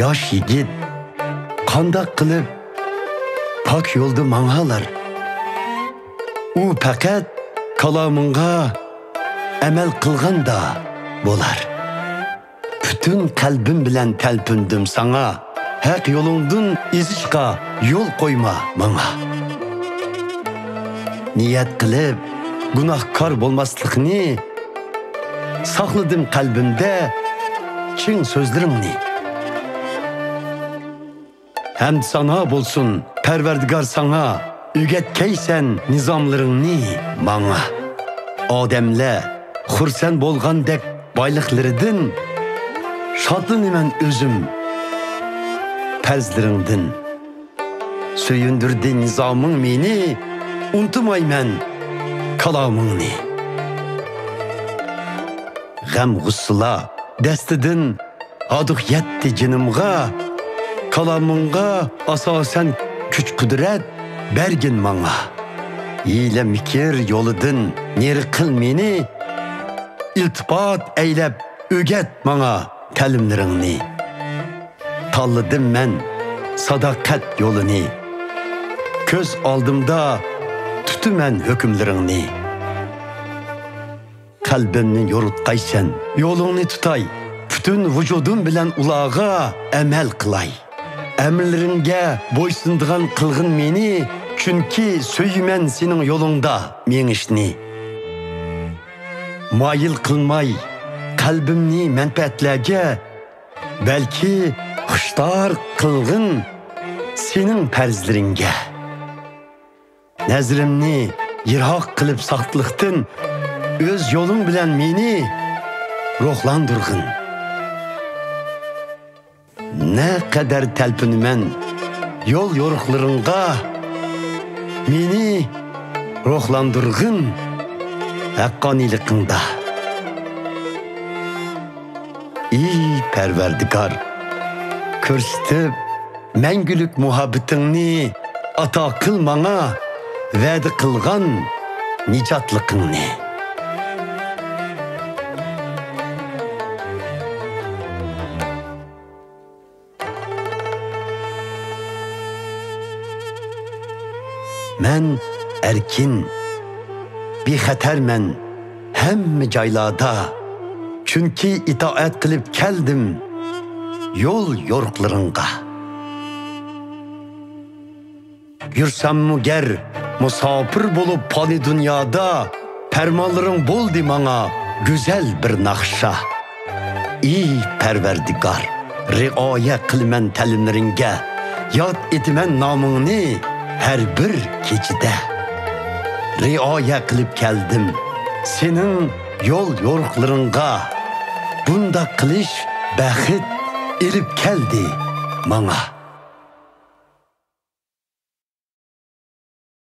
yosh yigit qandoq qilib pok yo'lda mang'alar. U faqat kalomingga amal qilganda bo'lar. Bütün qalbim bilan talpindim sana. Haq yo'lingdan ezishga yo'l qo'yma menga. Niyat qilib gunohkor bo'lmaslikni saqladim qalbimda chin so'zlaringni. Hem sana bo'lsin Parvardigor sana o'rgatkaysan nizomlaringni menga. Odamlar xursand bo'lgandek boyliqlaridan şadlanaman özüm farzlaringdan. Söyündirdi nizaming meni, unutmayman kalomingni. G'am g'ussala dastidan aduq yetdi jinimga. Kalomingga asosan kuch qudrat bergin menga. Hiyla mikir yo'lidan neri qil meni, iltifot aylab o'rgat menga ta'limlaringni. Tanladım men sadakat yolunu. Köz aldımda tutumen hükümlerini. Kalbimni yorutqaysan, yolunu tutay. Bütün vücudum bilen ulağa emel kılay. Emirleringe boysunduğan kılgın meni, çünkü söymen senin yolunda menişni. Mayıl kılmay, kalbimni menfaatlerge, belki Xuştar qılğın senin farzlaringga. Nazrimni yiroq qilib saqtlıqdan öz yo'ling bilan meni ruhlandırgın. Ne kadar talpinaman yo'l yo'riqlaringga meni ruhlandırgın haqqoniligingda. Ey Parvardigor, Kürstüp, məngülük muhabbetingni ata qıl mana, vədi qılğan nicatlıqingni. Mən erkin, bexətərmən həmmə caylarda, çünki itaat qılıb gəldim yol yoruklarınga. Yürsem ger musafir bulup pani dünyada, fermanların boldi bana güzel bir nakşa. Ey Parvardigor, riaya qilman ta'limlaringga, yod etiman nomingni her bir kechida. Riaya qilib keldim senin yol yoruqlaringga. Bunda qilish baxit elib keldi bana.